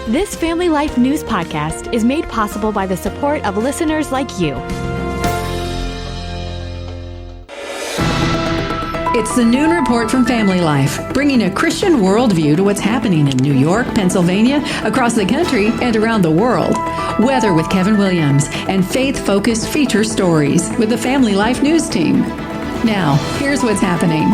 This Family Life News podcast is made possible by the support of listeners like you. It's the Noon Report from Family Life, bringing a Christian worldview to what's happening in New York, Pennsylvania, across the country, and around the world. Weather with Kevin Williams, and faith-focused feature stories with the Family Life News team. Now, here's what's happening.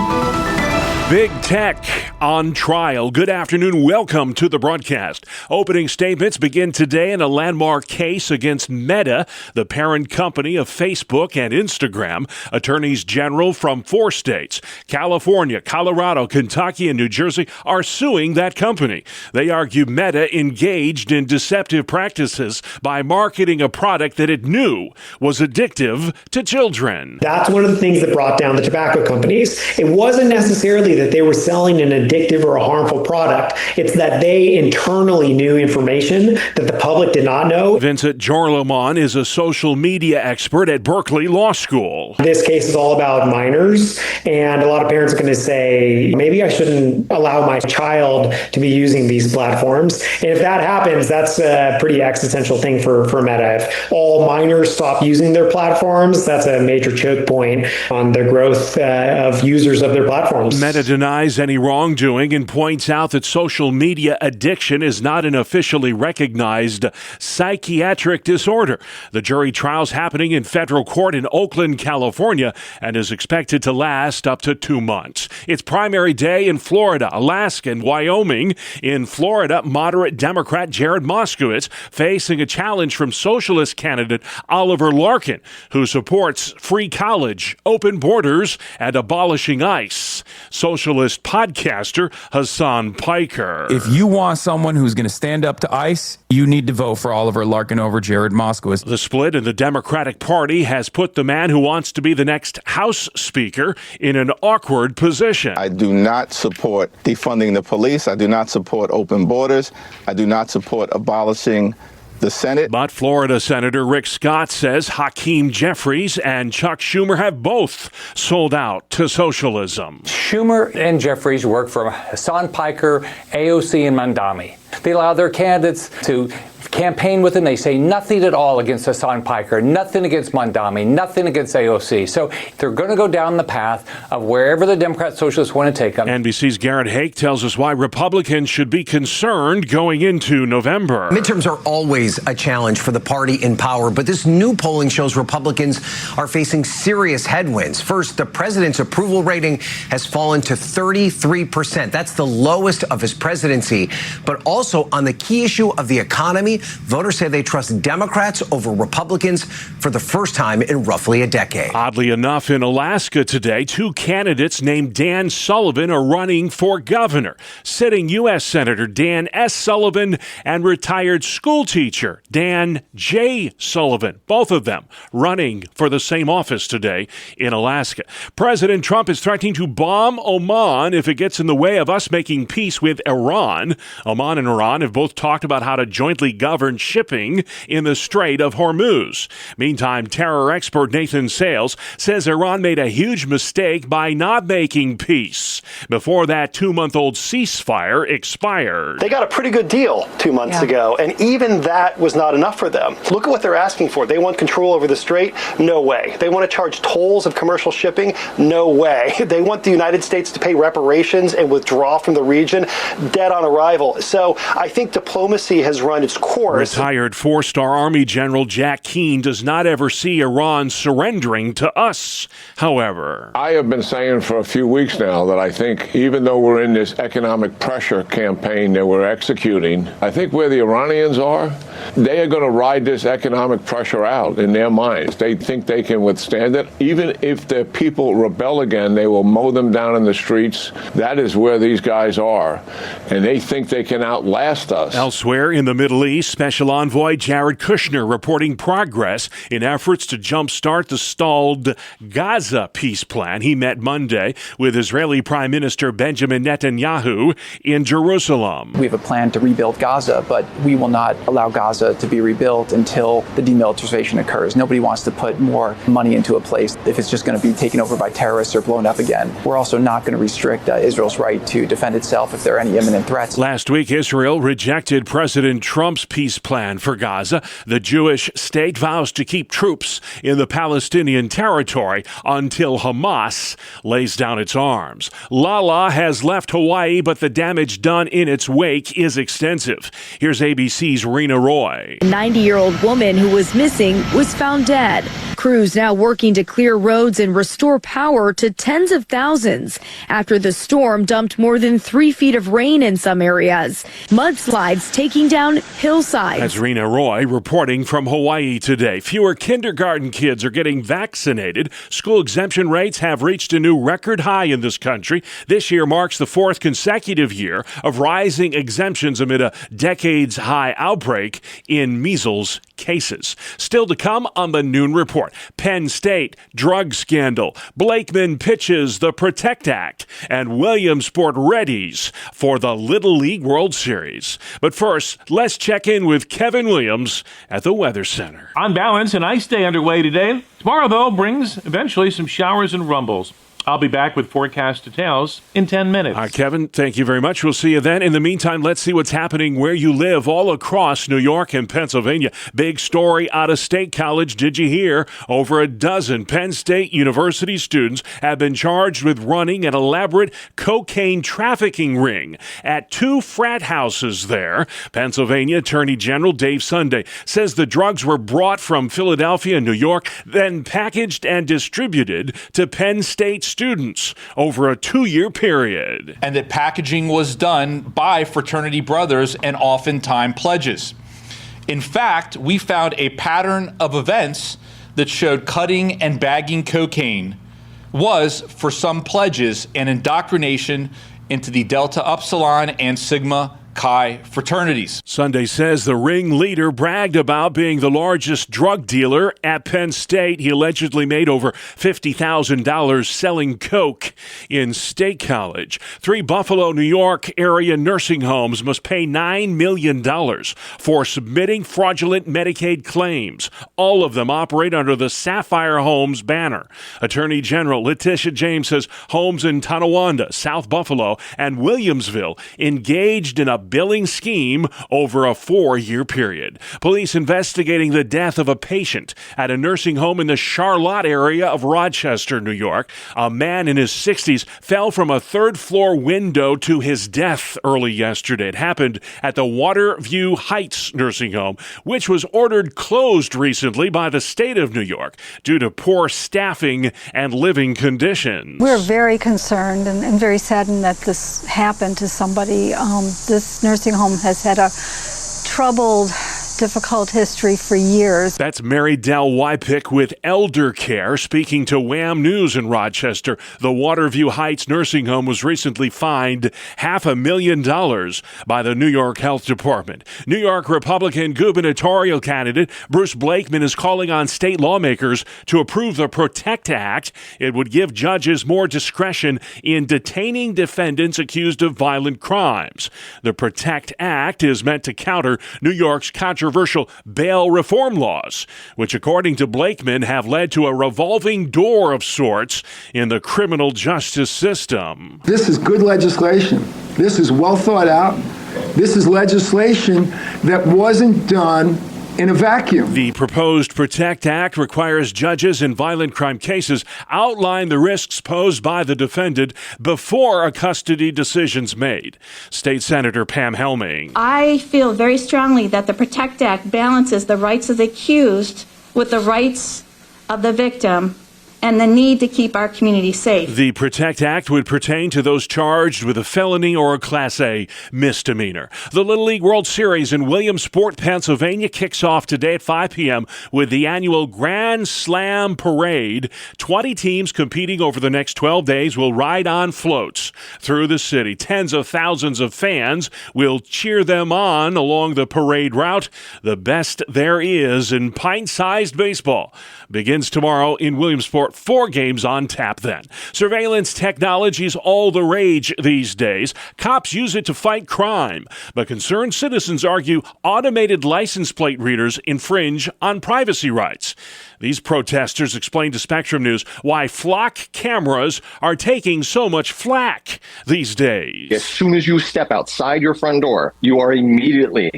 Big Tech on trial. Good afternoon. Welcome to the broadcast. Opening statements begin today in a landmark case against Meta, the parent company of Facebook and Instagram. Attorneys general from 4 states, California, Colorado, Kentucky, and New Jersey, are suing that company. They argue Meta engaged in deceptive practices by marketing a product that it knew was addictive to children. That's one of the things that brought down the tobacco companies. It wasn't necessarily that they were selling an addictive or a harmful product. It's that they internally knew information that the public did not know. Vincent Jorlemon is a social media expert at Berkeley Law School. This case is all about minors, and a lot of parents are going to say, maybe I shouldn't allow my child to be using these platforms. And if that happens, that's a pretty existential thing for Meta. If all minors stop using their platforms, that's a major choke point on the growth of users of their platforms. Meta denies any wrongdoing and points out that social media addiction is not an officially recognized psychiatric disorder. The jury trial's happening in federal court in Oakland, California, and is expected to last up to 2 months. It's primary day in Florida, Alaska, and Wyoming. In Florida, moderate Democrat Jared Moskowitz facing a challenge from socialist candidate Oliver Larkin, who supports free college, open borders, and abolishing ICE. Socialist podcaster Hassan Piker. If you want someone who's going to stand up to ICE, you need to vote for Oliver Larkin over Jared Moskowitz. The split in the Democratic Party has put the man who wants to be the next House Speaker in an awkward position. I do not support defunding the police. I do not support open borders. I do not support abolishing the Senate. But Florida Senator Rick Scott says Hakeem Jeffries and Chuck Schumer have both sold out to socialism. Schumer and Jeffries work for Hassan Piker, AOC, and Mandami. They allow their candidates to campaign with them. They say nothing at all against Hassan Piker, nothing against Mandami, nothing against AOC. So they're going to go down the path of wherever the Democrat Socialists want to take them. NBC's Garrett Hake tells us why Republicans should be concerned going into November. Midterms are always a challenge for the party in power, but this new polling shows Republicans are facing serious headwinds. First, the president's approval rating has fallen to 33%. That's the lowest of his presidency. But also on the key issue of the economy, voters say they trust Democrats over Republicans for the first time in roughly a decade. Oddly enough, in Alaska today, 2 candidates named Dan Sullivan are running for governor. Sitting U.S. Senator Dan S. Sullivan and retired school teacher Dan J. Sullivan, both of them running for the same office today in Alaska. President Trump is threatening to bomb Oman if it gets in the way of us making peace with Iran. Oman and Iran have both talked about how to jointly govern shipping in the Strait of Hormuz. Meantime, terror expert Nathan Sales says Iran made a huge mistake by not making peace before that 2-month-old ceasefire expired. They got a pretty good deal 2 months ago, and even that was not enough for them. Look at what they're asking for. They want control over the strait? No way. They want to charge tolls of commercial shipping? No way. They want the United States to pay reparations and withdraw from the region? Dead on arrival. So I think diplomacy has run its course. Retired 4-star Army General Jack Keane does not ever see Iran surrendering to us, however. I have been saying for a few weeks now that I think even though we're in this economic pressure campaign that we're executing, I think where the Iranians are, they are going to ride this economic pressure out in their minds. They think they can withstand it. Even if their people rebel again, they will mow them down in the streets. That is where these guys are. And they think they can outlast us. Elsewhere in the Middle East, Special Envoy Jared Kushner reporting progress in efforts to jumpstart the stalled Gaza peace plan. He met Monday with Israeli Prime Minister Benjamin Netanyahu in Jerusalem. We have a plan to rebuild Gaza, but we will not allow Gaza Gaza to be rebuilt until the demilitarization occurs. Nobody wants to put more money into a place if it's just going to be taken over by terrorists or blown up again. We're also not going to restrict Israel's right to defend itself if there are any imminent threats. Last week, Israel rejected President Trump's peace plan for Gaza. The Jewish state vows to keep troops in the Palestinian territory until Hamas lays down its arms. Lala has left Hawaii, but the damage done in its wake is extensive. Here's ABC's Rena Roy. A 90-year-old woman who was missing was found dead. Crews now working to clear roads and restore power to tens of thousands after the storm dumped more than 3 feet of rain in some areas. Mudslides taking down hillsides. That's Rena Roy reporting from Hawaii today. Fewer kindergarten kids are getting vaccinated. School exemption rates have reached a new record high in this country. This year marks the 4th consecutive year of rising exemptions amid a decades-high outbreak in measles cases. Still to come on the Noon Report. Penn State drug scandal. Blakeman pitches the PROTECT Act, and Williamsport readies for the Little League World Series. But first, let's check in with Kevin Williams at the Weather Center. On balance, a nice day underway today. Tomorrow, though, brings eventually some showers and rumbles. I'll be back with forecast details in 10 minutes. All right, Kevin, thank you very much. We'll see you then. In the meantime, let's see what's happening where you live all across New York and Pennsylvania. Big story out of State College. Did you hear? Over a dozen Penn State University students have been charged with running an elaborate cocaine trafficking ring at 2 frat houses there. Pennsylvania Attorney General Dave Sunday says the drugs were brought from Philadelphia and New York, then packaged and distributed to Penn State students over a 2-year period. And that packaging was done by fraternity brothers and oftentimes pledges. In fact, we found a pattern of events that showed cutting and bagging cocaine was, for some pledges, an indoctrination into the Delta Upsilon and Sigma Chi fraternities. Sunday says the ringleader bragged about being the largest drug dealer at Penn State. He allegedly made over $50,000 selling coke in State College. 3 Buffalo, New York area nursing homes must pay $9 million for submitting fraudulent Medicaid claims. All of them operate under the Sapphire Homes banner. Attorney General Letitia James says homes in Tonawanda, South Buffalo, and Williamsville engaged in a billing scheme over a 4-year period. Police investigating the death of a patient at a nursing home in the Charlotte area of Rochester, New York. A man in his 60s fell from a 3rd-floor window to his death early yesterday. It happened at the Waterview Heights nursing home, which was ordered closed recently by the state of New York due to poor staffing and living conditions. We're very concerned and very saddened that this happened to somebody. This nursing home has had a troubled, difficult history for years. That's Mary Dell Wypick with Elder Care speaking to Wham News in Rochester. The Waterview Heights nursing home was recently fined $500,000 by the New York Health Department. New York Republican gubernatorial candidate Bruce Blakeman is calling on state lawmakers to approve the PROTECT Act. It would give judges more discretion in detaining defendants accused of violent crimes. The PROTECT Act is meant to counter New York's controversial bail reform laws, which, according to Blakeman, have led to a revolving door of sorts in the criminal justice system. This is good legislation. This is well thought out. This is legislation that wasn't done in a vacuum. The proposed PROTECT Act requires judges in violent crime cases outline the risks posed by the defendant before a custody decision's made. State Senator Pam Helming. I feel very strongly that the PROTECT Act balances the rights of the accused with the rights of the victim and the need to keep our community safe. The PROTECT Act would pertain to those charged with a felony or a Class A misdemeanor. The Little League World Series in Williamsport, Pennsylvania kicks off today at 5 p.m. with the annual Grand Slam Parade. 20 teams competing over the next 12 days will ride on floats through the city. Tens of thousands of fans will cheer them on along the parade route. The best there is in pint-sized baseball begins tomorrow in Williamsport 4 games on tap then. Surveillance technology's all the rage these days. Cops use it to fight crime, but concerned citizens argue automated license plate readers infringe on privacy rights. These protesters explained to Spectrum News why flock cameras are taking so much flack these days. As soon as you step outside your front door, you are immediately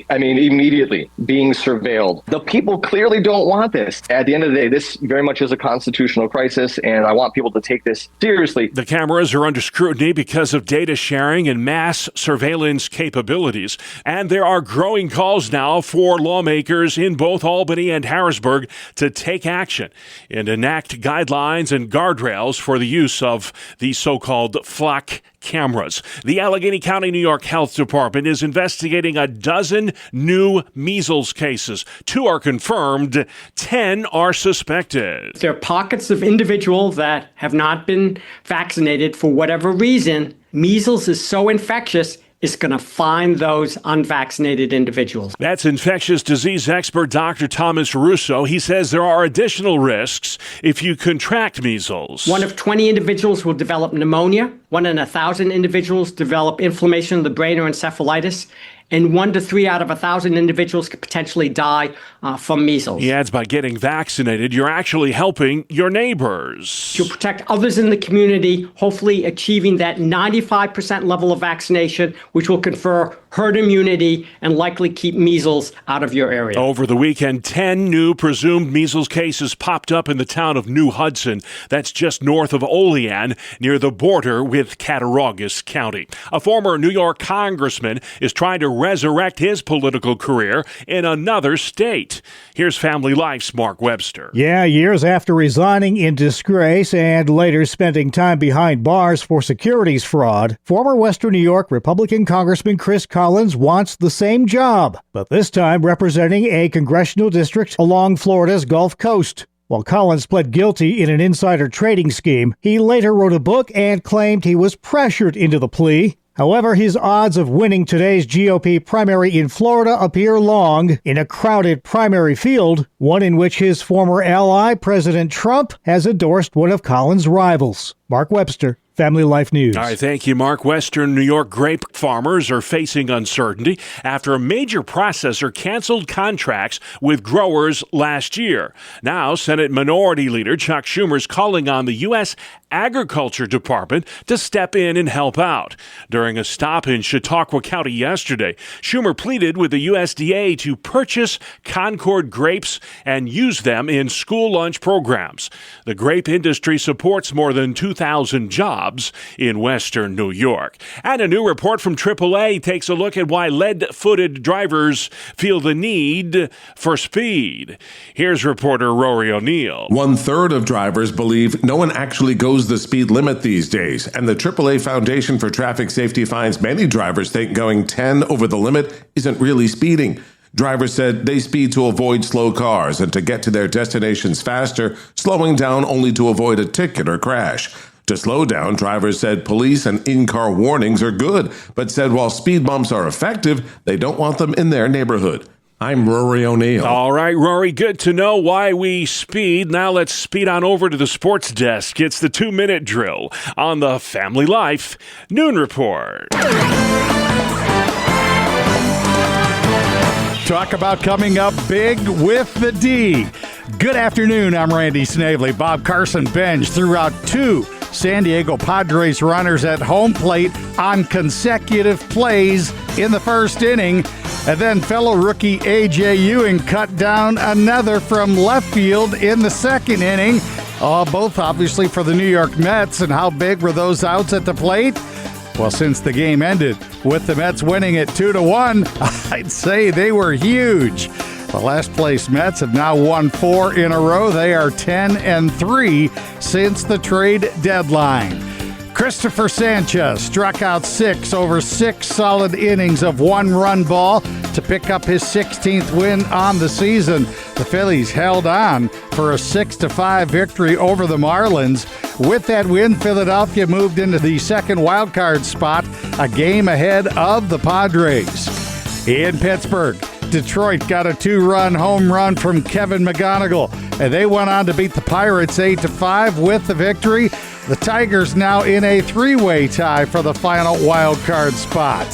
being surveilled. The people clearly don't want this. At the end of the day, this very much is a constitutional crisis, and I want people to take this seriously. The cameras are under scrutiny because of data sharing and mass surveillance capabilities, and there are growing calls now for lawmakers in both Albany and Harrisburg to take action and enact guidelines and guardrails for the use of these so-called flock cameras. The Allegheny County, New York Health Department is investigating a dozen new measles cases. 2 are confirmed, 10 are suspected. There are pockets of individuals that have not been vaccinated for whatever reason. Measles is so infectious, it's going to find those unvaccinated individuals. That's infectious disease expert Dr. Thomas Russo. He says there are additional risks if you contract measles. 1 of 20 individuals will develop pneumonia. 1 in 1,000 individuals develop inflammation of the brain or encephalitis. And 1 to 3 out of 1,000 individuals could potentially die from measles. He adds, by getting vaccinated, you're actually helping your neighbors. You'll protect others in the community, hopefully achieving that 95% level of vaccination, which will confer herd immunity and likely keep measles out of your area. Over the weekend, 10 new presumed measles cases popped up in the town of New Hudson. That's just north of Olean, near the border with Cattaraugus County. A former New York congressman is trying to resurrect his political career in another state. Here's Family Life's Mark Webster. Yeah, years after resigning in disgrace and later spending time behind bars for securities fraud, former Western New York Republican Congressman Chris Collins wants the same job, but this time representing a congressional district along Florida's Gulf Coast. While Collins pled guilty in an insider trading scheme, he later wrote a book and claimed he was pressured into the plea. However, his odds of winning today's GOP primary in Florida appear long in a crowded primary field, one in which his former ally, President Trump, has endorsed one of Collins' rivals. Mark Webster, Family Life News. All right, thank you, Mark. Western New York grape farmers are facing uncertainty after a major processor canceled contracts with growers last year. Now, Senate Minority Leader Chuck Schumer is calling on the U.S. Agriculture Department to step in and help out. During a stop in Chautauqua County yesterday, Schumer pleaded with the USDA to purchase Concord grapes and use them in school lunch programs. The grape industry supports more than 2,000 jobs in Western New York. And a new report from AAA takes a look at why lead-footed drivers feel the need for speed. Here's reporter Rory O'Neill. 1/3 of drivers believe no one actually goes the speed limit these days, and the AAA Foundation for Traffic Safety finds many drivers think going 10 over the limit isn't really speeding. Drivers said they speed to avoid slow cars and to get to their destinations faster, slowing down only to avoid a ticket or crash. To slow down, drivers said police and in-car warnings are good, but said while speed bumps are effective, they don't want them in their neighborhood. I'm Rory O'Neill. All right, Rory, good to know why we speed. Now let's speed on over to the sports desk. It's the 2-minute drill on the Family Life Noon Report. Talk about coming up big with the D. Good afternoon, I'm Randy Snavely. Bob Carson Bench threw out 2 San Diego Padres runners at home plate on consecutive plays in the first inning. And then fellow rookie A.J. Ewing cut down another from left field in the second inning. Both obviously for the New York Mets. And how big were those outs at the plate? Well, since the game ended with the Mets winning at 2-1, I'd say they were huge. The last place Mets have now won 4 in a row. They are 10-3 since the trade deadline. Christopher Sanchez struck out 6 over 6 solid innings of 1-run ball to pick up his 16th win on the season. The Phillies held on for a 6-5 victory over the Marlins. With that win, Philadelphia moved into the second wildcard spot, a game ahead of the Padres. In Pittsburgh, Detroit got a 2-run home run from Kevin McGonigal, and they went on to beat the Pirates 8-5 with the victory. The Tigers now in a 3-way tie for the final wild card spot.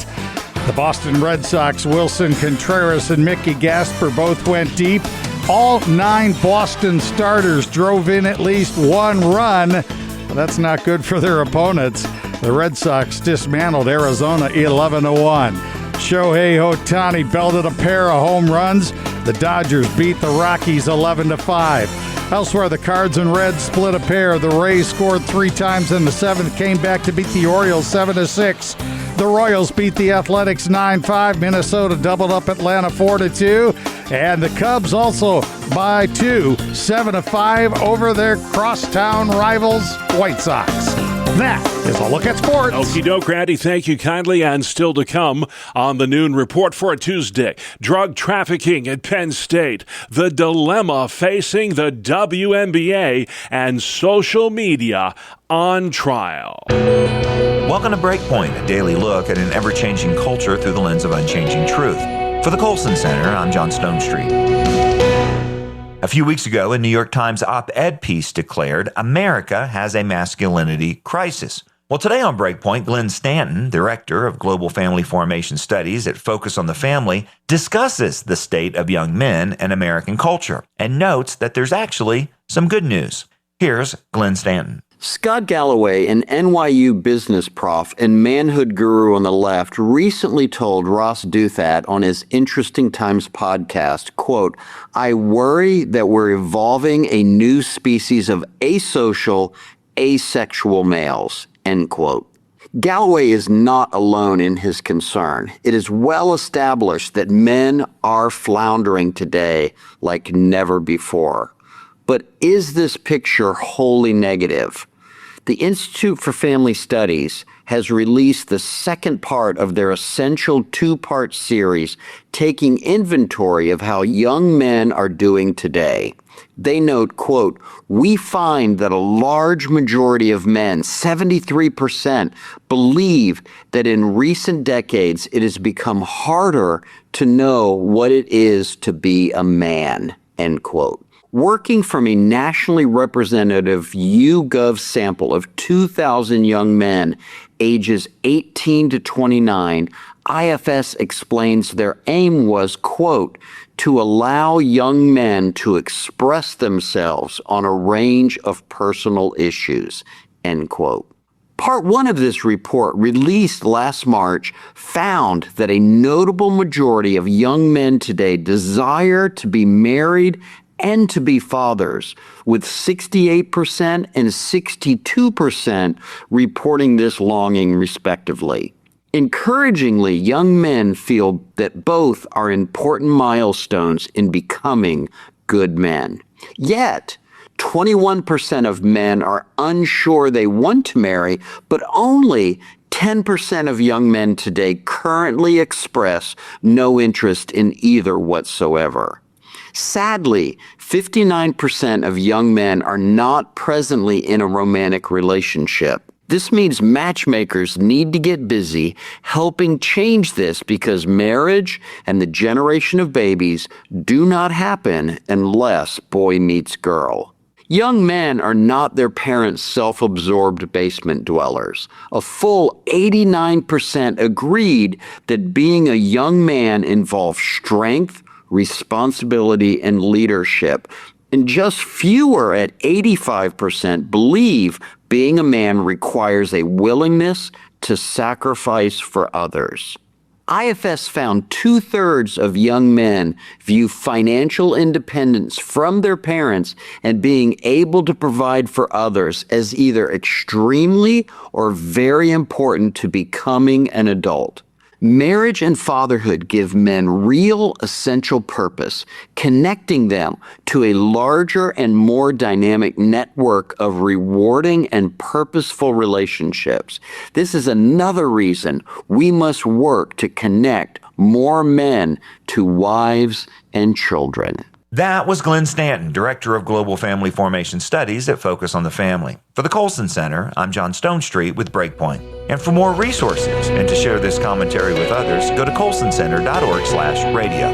The Boston Red Sox, Wilson Contreras and Mickey Gasper both went deep. All 9 Boston starters drove in at least 1 run. But that's not good for their opponents. The Red Sox dismantled Arizona 11-1. Shohei Ohtani belted a pair of home runs. The Dodgers beat the Rockies 11-5. Elsewhere, the Cards and Reds split a pair. The Rays scored 3 times in the 7th, came back to beat the Orioles 7-6. The Royals beat the Athletics 9-5. Minnesota doubled up Atlanta 4-2. And the Cubs also by 2, 7-5 over their crosstown rivals, White Sox. That is a look at sports. Okie doke, Randy. Thank you kindly. And still to come on the Noon Report for a Tuesday. Drug trafficking at Penn State, the dilemma facing the WNBA, and social media on trial. Welcome to Breakpoint, a daily look at an ever-changing culture through the lens of unchanging truth. For the Colson Center, I'm John Stone Street. A few weeks ago, a New York Times op-ed piece declared America has a masculinity crisis. Well, today on Breakpoint, Glenn Stanton, director of Global Family Formation Studies at Focus on the Family, discusses the state of young men and American culture and notes that there's actually some good news. Here's Glenn Stanton. Scott Galloway, an NYU business prof and manhood guru on the left, recently told Ross Douthat on his Interesting Times podcast, quote, "I worry that we're evolving a new species of asocial, asexual males," end quote. Galloway is not alone in his concern. It is well established that men are floundering today like never before. But is this picture wholly negative? The Institute for Family Studies has released the second part of their essential 2-part series, taking inventory of how young men are doing today. They note, quote, "We find that a large majority of men, 73%, believe that in recent decades it has become harder to know what it is to be a man," end quote. Working from a nationally representative YouGov sample of 2,000 young men ages 18 to 29, IFS explains their aim was, quote, "to allow young men to express themselves on a range of personal issues," end quote. Part 1 of this report, released last March, found that a notable majority of young men today desire to be married and to be fathers, with 68% and 62% reporting this longing respectively. Encouragingly, young men feel that both are important milestones in becoming good men. Yet, 21% of men are unsure they want to marry, but only 10% of young men today currently express no interest in either whatsoever. Sadly, 59% of young men are not presently in a romantic relationship. This means matchmakers need to get busy helping change this, because marriage and the generation of babies do not happen unless boy meets girl. Young men are not their parents' self-absorbed basement dwellers. A full 89% agreed that being a young man involves strength, responsibility, and leadership. And just fewer at 85% believe being a man requires a willingness to sacrifice for others. IFS found 2/3 of young men view financial independence from their parents and being able to provide for others as either extremely or very important to becoming an adult. Marriage and fatherhood give men real essential purpose, connecting them to a larger and more dynamic network of rewarding and purposeful relationships. This is another reason we must work to connect more men to wives and children. That was Glenn Stanton, Director of Global Family Formation Studies at Focus on the Family. For the Colson Center, I'm John Stonestreet with Breakpoint. And for more resources and to share this commentary with others, go to colsoncenter.org/radio.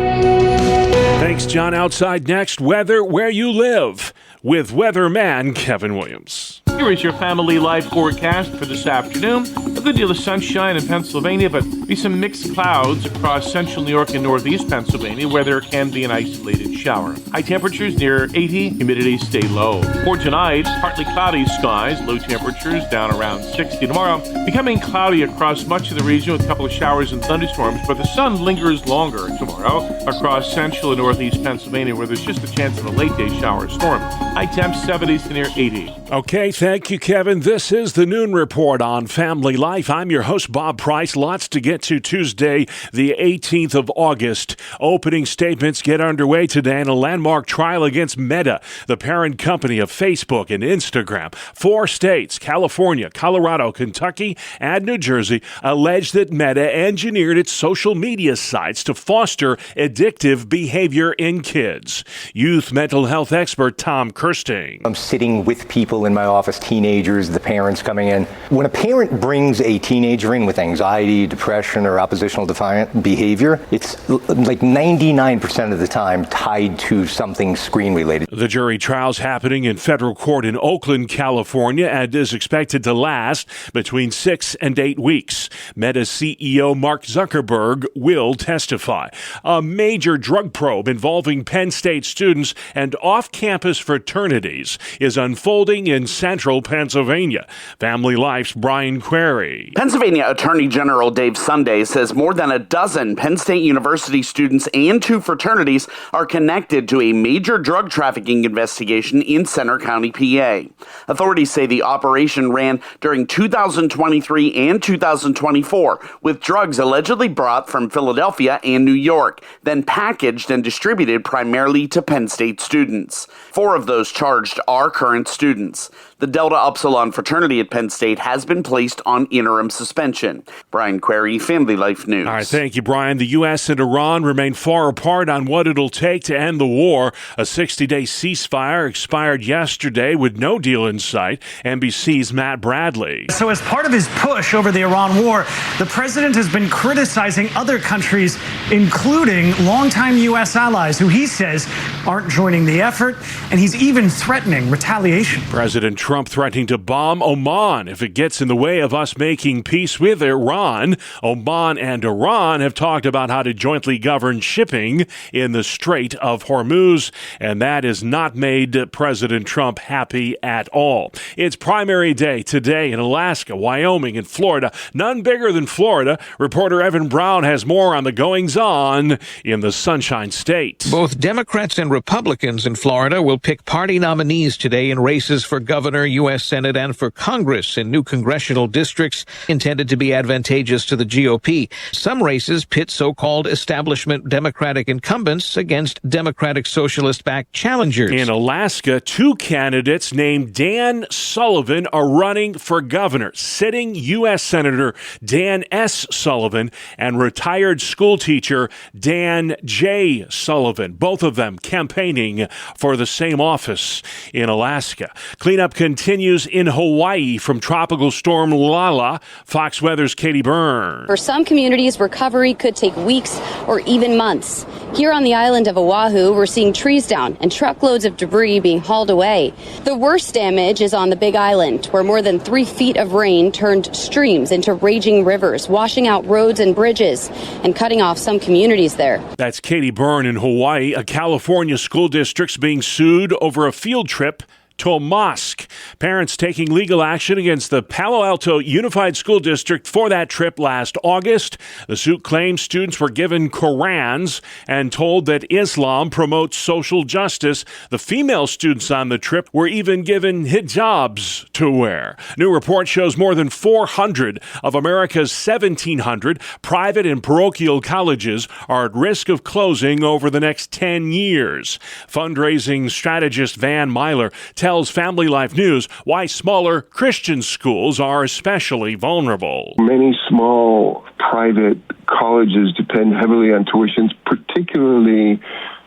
Thanks, John. Outside next, weather where you live with weatherman Kevin Williams. Here is your family life forecast for this afternoon. A good deal of sunshine in Pennsylvania, but be some mixed clouds across central New York and northeast Pennsylvania where there can be an isolated shower. High temperatures near 80, humidity stay low. For tonight, partly cloudy skies, low temperatures down around 60 tomorrow. Becoming cloudy across much of the region with a couple of showers and thunderstorms, but the sun lingers longer tomorrow across central and northeast Pennsylvania where there's just a chance of a late day shower or storm. High temps 70s to near 80. Okay, thank you, Kevin. This is the Noon Report on Family Life. I'm your host, Bob Price. Lots to get to Tuesday, the 18th of August. Opening statements get underway today in a landmark trial against Meta, the parent company of Facebook and Instagram. 4 states, California, Colorado, Kentucky, and New Jersey, allege that Meta engineered its social media sites to foster addictive behavior in kids. Youth mental health expert Tom Kirsting. I'm sitting with people in my office, teenagers, the parents coming in. When a parent brings a teenager in with anxiety, depression, or oppositional defiant behavior, it's like 99% of the time tied to something screen related. The jury trial's happening in federal court in Oakland, California, and is expected to last between 6 and 8 weeks. Meta CEO Mark Zuckerberg will testify. A major drug probe involving Penn State students and off-campus fraternities is unfolding in central Pennsylvania. Family Life's Brian Query. Pennsylvania Attorney General Dave Sunday says more than a dozen Penn State University students and 2 fraternities are connected to a major drug trafficking investigation in Center County, PA. Authorities say the operation ran during 2023 and 2024, with drugs allegedly brought from Philadelphia and New York, then packaged and distributed primarily to Penn State students. 4 of those charged are current students. The Delta Upsilon fraternity at Penn State has been placed on interim suspension. Brian Query, Family Life News. All right, thank you, Brian. The U.S. and Iran remain far apart on what it'll take to end the war. A 60-day ceasefire expired yesterday with no deal in sight. NBC's Matt Bradley. So as part of his push over the Iran war, the president has been criticizing other countries, including longtime U.S. allies, who he says aren't joining the effort, and he's even threatening retaliation. President Trump threatening to bomb Oman if it gets in the way of us making peace with Iran. Oman and Iran have talked about how to jointly govern shipping in the Strait of Hormuz, and that has not made President Trump happy at all. It's primary day today in Alaska, Wyoming, and Florida. None bigger than Florida. Reporter Evan Brown has more on the goings-on in the Sunshine State. Both Democrats and Republicans in Florida will pick party nominees today in races for governor, U.S. Senate, and for Congress in new congressional districts intended to be advantageous to the GOP. Some races pit so-called establishment Democratic incumbents against Democratic Socialist-backed challengers. In Alaska, 2 candidates named Dan Sullivan are running for governor. Sitting U.S. Senator Dan S. Sullivan and retired school teacher Dan J. Sullivan, both of them campaigning for the same office in Alaska. Cleanup continues in Hawaii from tropical storm Lala. Fox Weather's Katie Byrne. For some communities, recovery could take weeks or even months. Here on the island of Oahu, we're seeing trees down and truckloads of debris being hauled away. The worst damage is on the Big Island, where more than 3 feet of rain turned streams into raging rivers, washing out roads and bridges and cutting off some communities there. That's Katie Byrne in Hawaii. A California school district's being sued over a field trip to a mosque. Parents taking legal action against the Palo Alto Unified School District for that trip last August. The suit claims students were given Korans and told that Islam promotes social justice. The female students on the trip were even given hijabs to wear. New report shows more than 400 of America's 1,700 private and parochial colleges are at risk of closing over the next 10 years. Fundraising strategist Van Myler tells Family Life News why smaller Christian schools are especially vulnerable. Many small private colleges depend heavily on tuitions, particularly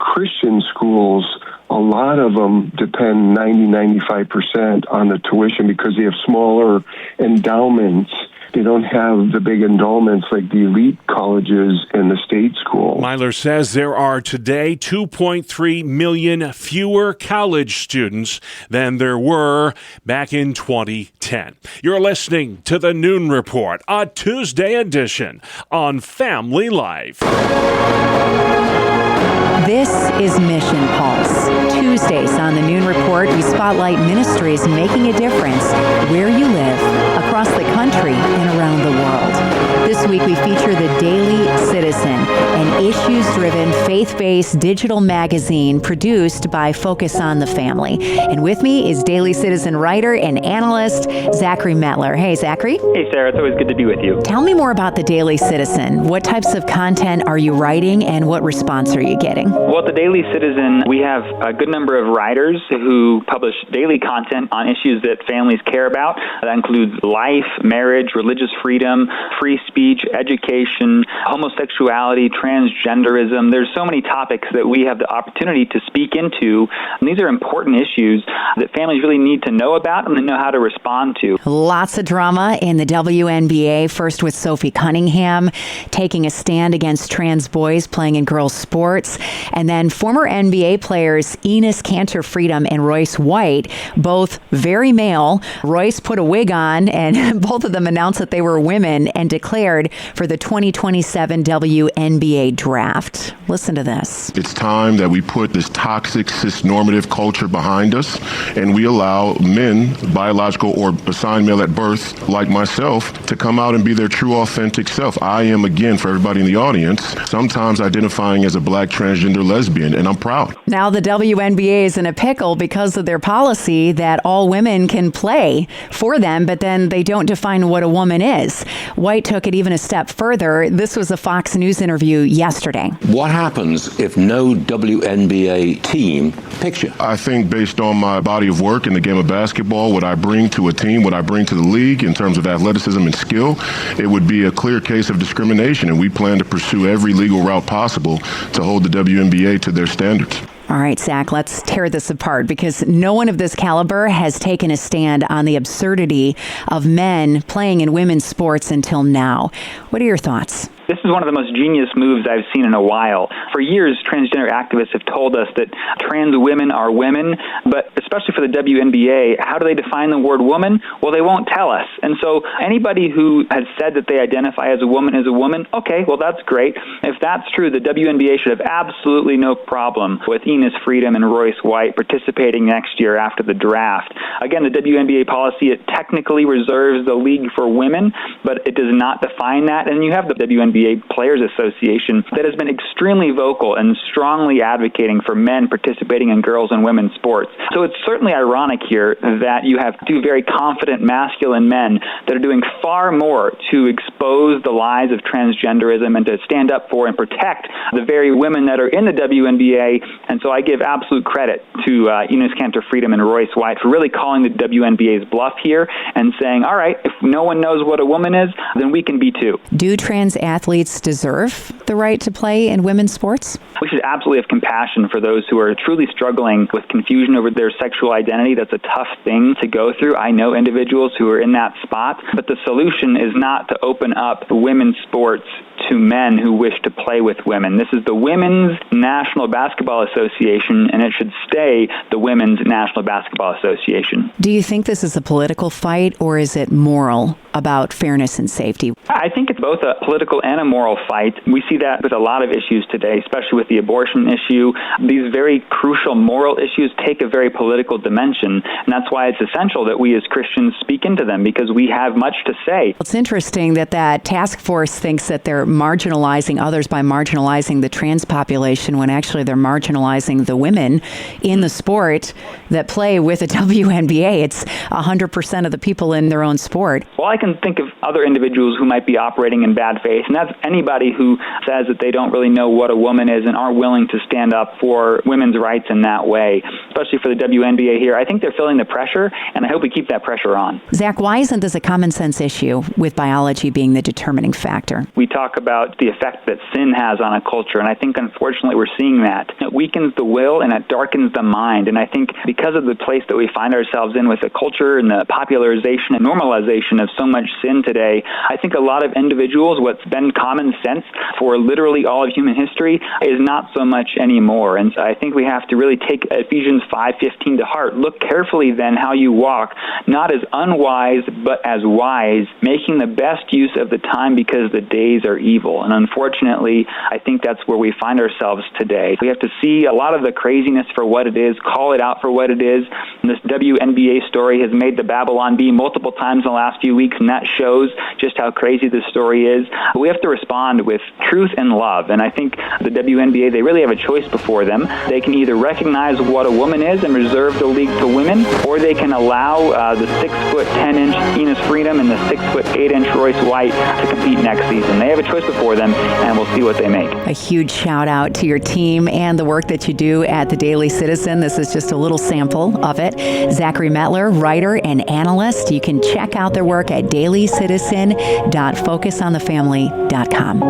Christian schools, a lot of them depend 95% on the tuition because they have smaller endowments. They don't have the big endowments like the elite colleges and the state school. Myler says there are today 2.3 million fewer college students than there were back in 2010. You're listening to the Noon Report, a Tuesday edition on Family Life. This is Mission Pulse. Tuesdays on the Noon Report, we spotlight ministries making a difference where you live, across the country and around the world. This week we feature the Daily Citizen, an issues-driven, faith-based digital magazine produced by Focus on the Family. And with me is Daily Citizen writer and analyst Zachary Mettler. Hey, Zachary. Hey, Sarah. It's always good to be with you. Tell me more about the Daily Citizen. What types of content are you writing, and what response are you getting? Well, at the Daily Citizen, we have a good number of writers who publish daily content on issues that families care about. That includes life, marriage, religious freedom, free speech, education, homosexuality, transgenderism. There's so many topics that we have the opportunity to speak into. And these are important issues that families really need to know about and know how to respond to. Lots of drama in the WNBA, first with Sophie Cunningham taking a stand against trans boys playing in girls' sports, and then former NBA players Enes Kanter Freedom and Royce White, both very male. Royce put a wig on, and both of them announced that they were women and declared for the 2027 WNBA draft. Listen to this. It's time that we put this toxic cis-normative culture behind us, and we allow men, biological or assigned male at birth, like myself, to come out and be their true, authentic self. I am, again, for everybody in the audience, sometimes identifying as a black transgender lesbian, and I'm proud. Now the WNBA is in a pickle because of their policy that all women can play for them, but then they don't define what a woman is. White took it even a step further. This was a Fox News interview yesterday. What happens if no WNBA team picks you? I think based on my body of work in the game of basketball, what I bring to a team, what I bring to the league in terms of athleticism and skill, it would be a clear case of discrimination, and we plan to pursue every legal route possible to hold the WNBA to their standards. All right, Zach, let's tear this apart because no one of this caliber has taken a stand on the absurdity of men playing in women's sports until now. What are your thoughts? This is one of the most genius moves I've seen in a while. For years, transgender activists have told us that trans women are women, but especially for the WNBA, how do they define the word woman? Well, they won't tell us. And so anybody who has said that they identify as a woman is a woman, okay, well, that's great. If that's true, the WNBA should have absolutely no problem with Enes Freedom and Royce White participating next year after the draft. Again, the WNBA policy, it technically reserves the league for women, but it does not define that. And you have the WNBA Players Association that has been extremely vocal and strongly advocating for men participating in girls and women's sports. So it's certainly ironic here that you have two very confident masculine men that are doing far more to expose the lies of transgenderism and to stand up for and protect the very women that are in the WNBA. And so I give absolute credit to Enes Kanter Freedom and Royce White for really calling the WNBA's bluff here and saying, all right, if no one knows what a woman is, then we can be too. Do trans athletes deserve the right to play in women's sports? We should absolutely have compassion for those who are truly struggling with confusion over their sexual identity. That's a tough thing to go through. I know individuals who are in that spot, but the solution is not to open up women's sports to men who wish to play with women. This is the Women's National Basketball Association, and it should stay the Women's National Basketball Association. Do you think this is a political fight, or is it moral about fairness and safety? I think it's both a political and a moral fight. We see that with a lot of issues today, especially with the abortion issue. These very crucial moral issues take a very political dimension, and that's why it's essential that we as Christians speak into them, because we have much to say. It's interesting that task force thinks that they're marginalizing others by marginalizing the trans population when actually they're marginalizing the women in the sport that play with the WNBA. It's 100% of the people in their own sport. Well, I can think of other individuals who might be operating in bad faith, and that's anybody who says that they don't really know what a woman is and aren't willing to stand up for women's rights in that way, especially for the WNBA here. I think they're feeling the pressure, and I hope we keep that pressure on. Zach, why isn't this a common sense issue with biology being the determining factor? We talk about the effect that sin has on a culture, and I think unfortunately we're seeing that. It weakens the will and it darkens the mind, and I think because of the place that we find ourselves in with the culture and the popularization and normalization of so much sin today, I think a lot of individuals, what's been common sense for literally all of human history is not so much anymore. And so I think we have to really take Ephesians 5:15 to heart. Look carefully then how you walk, not as unwise, but as wise, making the best use of the time because the days are evil. And unfortunately, I think that's where we find ourselves today. We have to see a lot of the craziness for what it is, call it out for what it is. And this WNBA story has made the Babylon Bee multiple times in the last few weeks, and that shows just how crazy this story is. But we have to respond with truth and love. And I think the WNBA, they really have a choice before them. They can either recognize what a woman is and reserve the league to women, or they can allow the 6'10" Enos Freedom and the 6'8" Royce White to compete next season. They have a choice before them, and we'll see what they make. A huge shout out to your team and the work that you do at the Daily Citizen. This is just a little sample of it. Zachary Mettler, writer and analyst. You can check out their work at dailycitizen.focusonthefamily.com.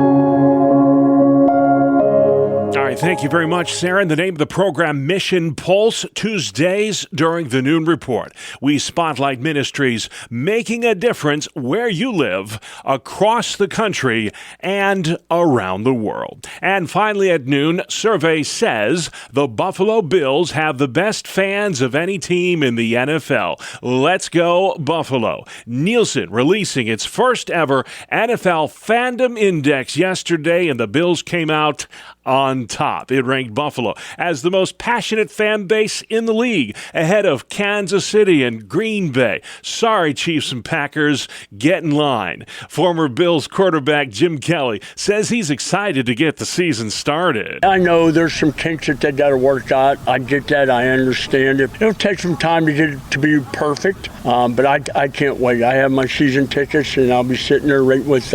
All right, thank you very much, Sarah. In the name of the program, Mission Pulse, Tuesdays during the Noon Report. We spotlight ministries making a difference where you live, across the country, and around the world. And finally at noon, survey says the Buffalo Bills have the best fans of any team in the NFL. Let's go, Buffalo. Nielsen releasing its first ever NFL Fandom Index yesterday, and the Bills came out on top. It ranked Buffalo as the most passionate fan base in the league, ahead of Kansas City and Green Bay. Sorry, Chiefs and Packers, get in line. Former Bills quarterback Jim Kelly says he's excited to get the season started. I know there's some kinks that they got to work out. I get that. I understand it. It'll take some time to get it to be perfect, but I can't wait. I have my season tickets, and I'll be sitting there right with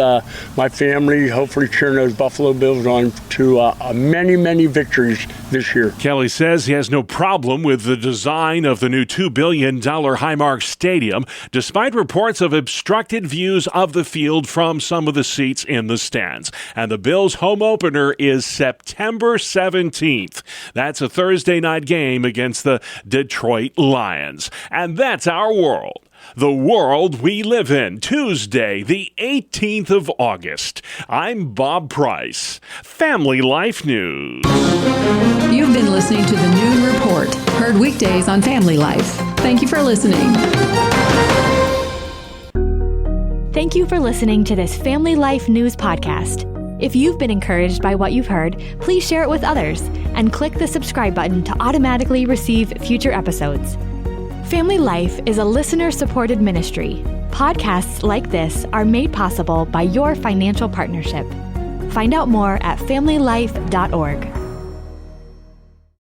my family, hopefully cheering those Buffalo Bills on to many victories this year. Kelly says he has no problem with the design of the new $2 billion Highmark Stadium, despite reports of obstructed views of the field from some of the seats in the stands. And the Bills' home opener is September 17th. That's a Thursday night game against the Detroit Lions. And that's our world. The world we live in, Tuesday, the 18th of August. I'm Bob Price. Family Life News. You've been listening to the Noon Report, heard weekdays on Family Life. Thank you for listening. Thank you for listening to this Family Life News podcast. If you've been encouraged by what you've heard, please share it with others and click the subscribe button to automatically receive future episodes. Family Life is a listener-supported ministry. Podcasts like this are made possible by your financial partnership. Find out more at familylife.org.